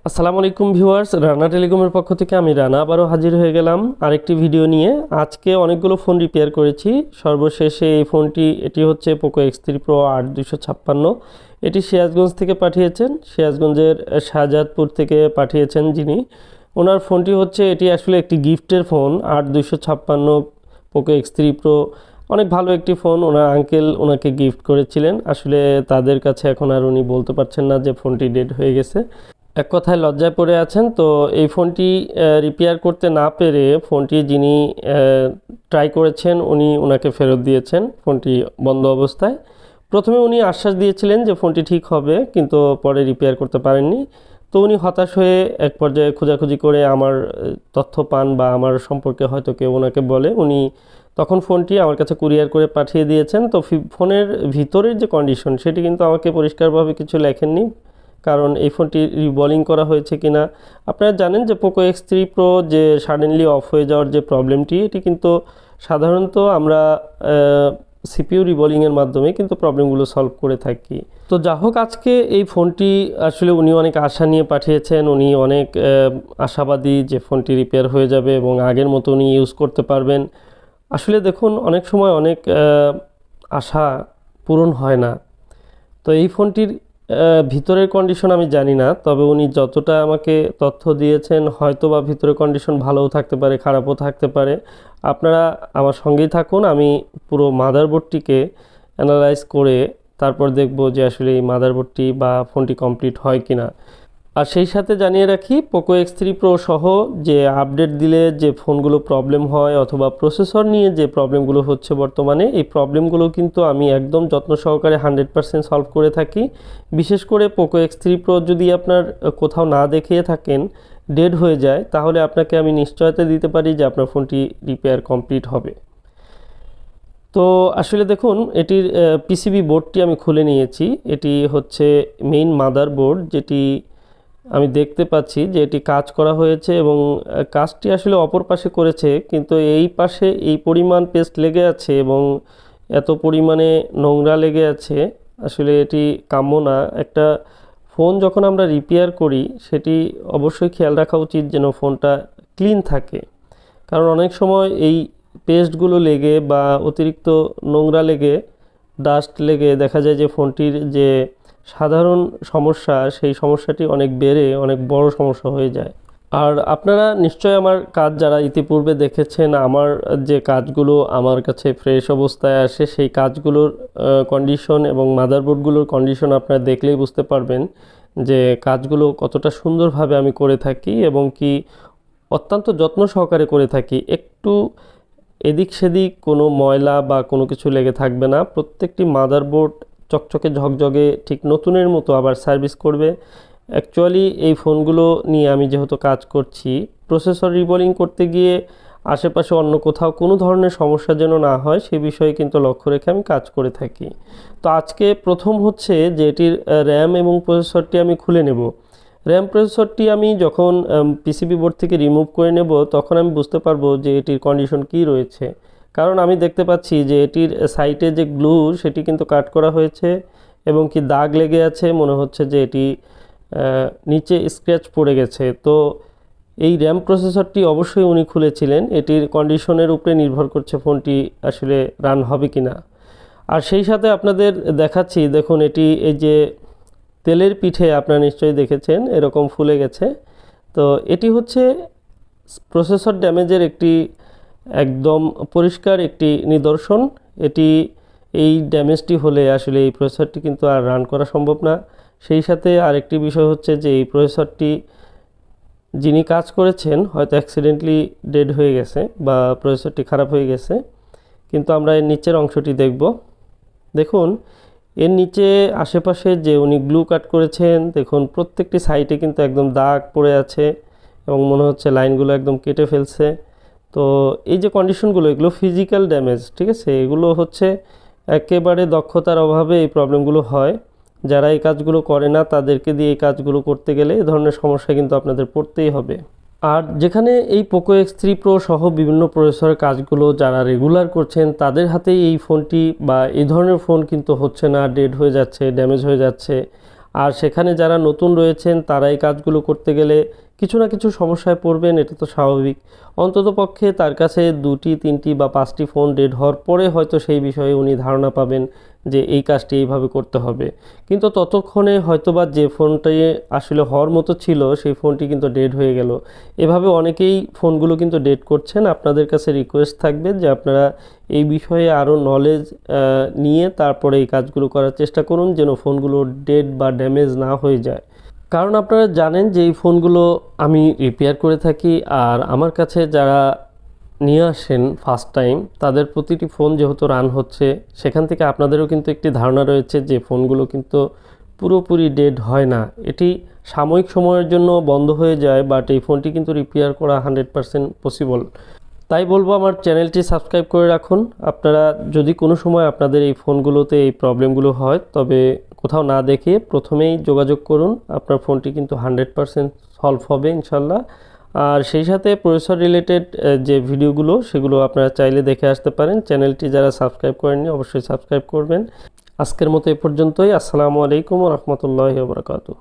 আসসালামু আলাইকুম ভিউয়ার্স, রানা টেলিকমের পক্ষ থেকে আমি রানা আবারও হাজির হয়ে গেলাম আরেকটি ভিডিও নিয়ে। আজকে অনেকগুলো ফোন রিপেয়ার করেছি। সর্বশেষে এই ফোনটি, এটি হচ্ছে পোকো X3 Pro 8256। এটি সিরাজগঞ্জ থেকে পাঠিয়েছেন, সিরাজগঞ্জের শাহজাদপুর থেকে পাঠিয়েছেন যিনি। ওনার ফোনটি হচ্ছে, এটি আসলে একটি গিফটের ফোন। 8256 পোকো X3 Pro অনেক ভালো একটি ফোন। ওনার আঙ্কেল ওনাকে গিফট করেছিলেন। আসলে তাদের কাছে এখন আর উনি বলতে পারছেন না যে ফোনটি ডেড হয়ে গেছে, এক কথায় লজ্জায় পড়ে আছেন। তো এই ফোনটি রিপেয়ার করতে না পেরে ফোনটি যিনি ট্রাই করেছেন উনি ওনাকে ফেরত দিয়েছেন ফোনটি বন্ধ অবস্থায়। প্রথমে উনি আশ্বাস দিয়েছিলেন যে ফোনটি ঠিক হবে, কিন্তু পরে রিপেয়ার করতে পারেননি। তো উনি হতাশ হয়ে এক পর্যায়ে খোঁজাখুঁজি করে আমার তথ্য পান, বা আমার সম্পর্কে হয়তো কেউ ওনাকে বলে, উনি তখন ফোনটি আমার কাছে কুরিয়ার করে পাঠিয়ে দিয়েছেন। তো ফোনের ভিতরের যে কন্ডিশন সেটি কিন্তু আমাকে পরিষ্কারভাবে কিছু লেখেননি, কারণ এই ফোনটি রিবলিং করা হয়েছে কিনা। আপনারা জানেন যে পোকো X3 Pro যে সাডেনলি অফ হয়ে যাওয়ার যে প্রবলেমটি, এটি কিন্তু সাধারণত আমরা সিপিইউ রিবলিংয়ের মাধ্যমে কিন্তু প্রবলেমগুলো সলভ করে থাকি। তো যা হোক, আজকে এই ফোনটি আসলে উনি অনেক আশা নিয়ে পাঠিয়েছেন। উনি অনেক আশাবাদী যে ফোনটি রিপেয়ার হয়ে যাবে এবং আগের মতো উনি ইউজ করতে পারবেন। আসলে দেখুন, অনেক সময় অনেক আশা পূরণ হয় না। তো এই ফোনটির ভিতরের কন্ডিশন আমি জানি না, তবে উনি যতটা আমাকে তথ্য দিয়েছেন হয়তো বা ভিতরের কন্ডিশন ভালোও থাকতে পারে, খারাপও থাকতে পারে। আপনারা আমার সঙ্গেই থাকুন, আমি পুরো মাদারবোর্ডটিকে অ্যানালাইজ করে তারপর দেখব যে আসলে এই মাদারবোর্ডটি বা ফোনটি কমপ্লিট হয় কিনা। আর সেই সাথে জানিয়ে রাখি, পোকো X3 Pro সহ যে আপডেট দিলে যে ফোনগুলো প্রবলেম হয়, অথবা প্রসেসর নিয়ে যে প্রবলেমগুলো হচ্ছে বর্তমানে, এই প্রবলেমগুলো কিন্তু আমি একদম যত্ন সহকারে 100% সলভ করে থাকি। বিশেষ করে পোকো X3 Pro যদি আপনার কোথাও না দেখিয়ে থাকেন, ডেড হয়ে যায়, তাহলে আপনাকে আমি নিশ্চয়তা দিতে পারি যে আপনার ফোনটি রিপেয়ার কমপ্লিট হবে। তো আসলে দেখুন, এটির পিসিবি বোর্ডটি আমি খুলে নিয়েছি। এটি হচ্ছে মেইন মাদারবোর্ড, যেটি আমি দেখতে পাচ্ছি যে এটি কাজ করা হয়েছে, এবং কাজটি আসলে অপর পাশে করেছে, কিন্তু এই পাশে এই পরিমাণ পেস্ট লেগে আছে এবং এত পরিমাণে নোংরা লেগে আছে, আসলে এটি কাম্য না। একটা ফোন যখন আমরা রিপেয়ার করি, সেটি অবশ্যই খেয়াল রাখা উচিত যেন ফোনটা ক্লিন থাকে, কারণ অনেক সময় এই পেস্টগুলো লেগে বা অতিরিক্ত নোংরা লেগে, ডাস্ট লেগে দেখা যায় যে ফোনটির যে সাধারণ সমস্যা, সেই সমস্যাটি অনেক বেড়ে অনেক বড় সমস্যা হয়ে যায়। আর আপনারা নিশ্চয় আমার কাজ যারা ইতিপূর্বে দেখেছেন, আমার যে কাজগুলো আমার কাছে ফ্রেশ অবস্থায় আসে, সেই কাজগুলোর কন্ডিশন এবং মাদারবোর্ডগুলোর কন্ডিশন আপনারা দেখলেই বুঝতে পারবেন যে কাজগুলো কতটা সুন্দরভাবে আমি করে থাকি, এবং কি অত্যন্ত যত্ন সহকারে করে থাকি। একটু এদিক সেদিক কোনো ময়লা বা কোনো কিছু লেগে থাকবে না। প্রত্যেকটি মাদারবোর্ড চকচকে ঝকঝকে ঠিক নতুনের মতো আবার সার্ভিস করবে। অ্যাকচুয়ালি এই ফোনগুলো নিয়ে আমি যেহেতু কাজ করছি, প্রসেসর রিবোলিং করতে গিয়ে আশেপাশে অন্য কোথাও কোনো ধরনের সমস্যা যেন না হয়, সে বিষয়ে কিন্তু লক্ষ্য রেখে আমি কাজ করে থাকি। তো আজকে প্রথম হচ্ছে যে এটির র্যাম এবং প্রসেসরটি আমি খুলে নেব। র্যাম প্রসেসরটি আমি যখন পিসিবি বোর্ড থেকে রিমুভ করে নেব, তখন আমি বুঝতে পারবো যে এটির কন্ডিশন কী রয়েছে। কারণ আমি দেখতে পাচ্ছি যে এটির সাইটে যে গ্লু, সেটি কিন্তু কাট করা হয়েছে এবং কি দাগ লেগে আছে, মনে হচ্ছে যে এটি নিচে স্ক্র্যাচ পড়ে গেছে। তো এই র্যাম প্রসেসরটি অবশ্যই উনি খুলেছিলেন। এটির কন্ডিশনের উপরে নির্ভর করছে ফোনটি আসলে রান হবে কি না। আর সেই সাথে আপনাদের দেখাচ্ছি, দেখুন এটি এই যে তেলের পিঠে আপনারা নিশ্চয়ই দেখেছেন এরকম ফুলে গেছে। তো এটি হচ্ছে প্রসেসর ড্যামেজের একটি একদম পরিষ্কার একটি নিদর্শন। এটি এই ড্যামেজটি হলে আসলে এই প্রসেসরটি কিন্তু আর রান করা সম্ভব না। সেই সাথে আরেকটি বিষয় হচ্ছে যে এই প্রসেসরটি যিনি কাজ করেছেন হয়তো অ্যাক্সিডেন্টলি ডেড হয়ে গেছে বা প্রসেসরটি খারাপ হয়ে গেছে। কিন্তু আমরা এর নিচের অংশটি দেখব। দেখুন এর নিচে আশেপাশে যে উনি গ্লু কাট করেছেন, দেখুন প্রত্যেকটি সাইডে কিন্তু একদম দাগ পড়ে আছে এবং মনে হচ্ছে লাইনগুলো একদম কেটে ফেলছে। তো এই যে কন্ডিশনগুলো, এগুলো ফিজিক্যাল ড্যামেজ, ঠিক আছে? এগুলো হচ্ছে একেবারে দক্ষতার অভাবে এই প্রবলেমগুলো হয়। যারা এই কাজগুলো করে না, তাদেরকে দিয়ে এই কাজগুলো করতে গেলে এ ধরনের সমস্যা কিন্তু আপনাদের পড়তেই হবে। আর যেখানে এই পোকো X3 Pro সহ বিভিন্ন প্রসেসরের কাজগুলো যারা রেগুলার করছেন, তাদের হাতেই এই ফোনটি বা এই ধরনের ফোন কিন্তু হচ্ছে না, ডেড হয়ে যাচ্ছে, ড্যামেজ হয়ে যাচ্ছে। আর সেখানে যারা নতুন রয়েছেন তারা এই কাজগুলো করতে গেলে কিছু না কিছু সমস্যায় পড়বেন, এটা তো স্বাভাবিক। অন্ততপক্ষে তার কাছে 2টি 3টি বা 5টি ফোন ডেড হওয়ার পরে হয়তো সেই বিষয়ে উনি ধারণা পাবেন যে এই কাজটি এইভাবে করতে হবে। কিন্তু ততক্ষণে হয়তোবা যে ফোনটি আসলে হওয়ার মতো ছিল সেই ফোনটি কিন্তু ডেড হয়ে গেল। এভাবে অনেকেই ফোনগুলো কিন্তু ডেড করছেন। আপনাদের কাছে রিকোয়েস্ট থাকবে যে আপনারা এই বিষয়ে আরও নলেজ নিয়ে তারপরে এই কাজগুলো করার চেষ্টা করুন, যেন ফোনগুলো ডেড বা ড্যামেজ না হয়ে যায়। কারণ আপনারা জানেন যে এই ফোনগুলো আমি রিপেয়ার করে থাকি, আর আমার কাছে যারা নিয়ে আসেন ফার্স্ট টাইম তাদের প্রতিটি ফোন যেহেতু রান হচ্ছে, সেখান থেকে আপনাদেরও কিন্তু একটি ধারণা রয়েছে যে ফোনগুলো কিন্তু পুরোপুরি ডেড হয় না। এটি সাময়িক সময়ের জন্য বন্ধ হয়ে যায়, বাট এই ফোনটি কিন্তু রিপেয়ার করা 100% পসিবল। তাই বলবো আমার চ্যানেলটি সাবস্ক্রাইব করে রাখুন। আপনারা যদি কোনো সময় আপনাদের এই ফোনগুলোতে এই প্রবলেমগুলো হয়, তবে কোথাও না দেখে প্রথমেই যোগাযোগ করুন। আপনার ফোনটি কিন্তু 100% সলভ হবে ইনশাল্লাহ। আর সেই সাথে প্রসেসর রিলেটেড যে ভিডিওগুলো সেগুলো আপনারা চাইলে দেখে আসতে পারেন। চ্যানেলটি যারা সাবস্ক্রাইব করেননি অবশ্যই সাবস্ক্রাইব করবেন। আজকের মতো এ পর্যন্তই। আসসালামু আলাইকুম ওয়া রাহমাতুল্লাহি ওয়া বারাকাতুহু।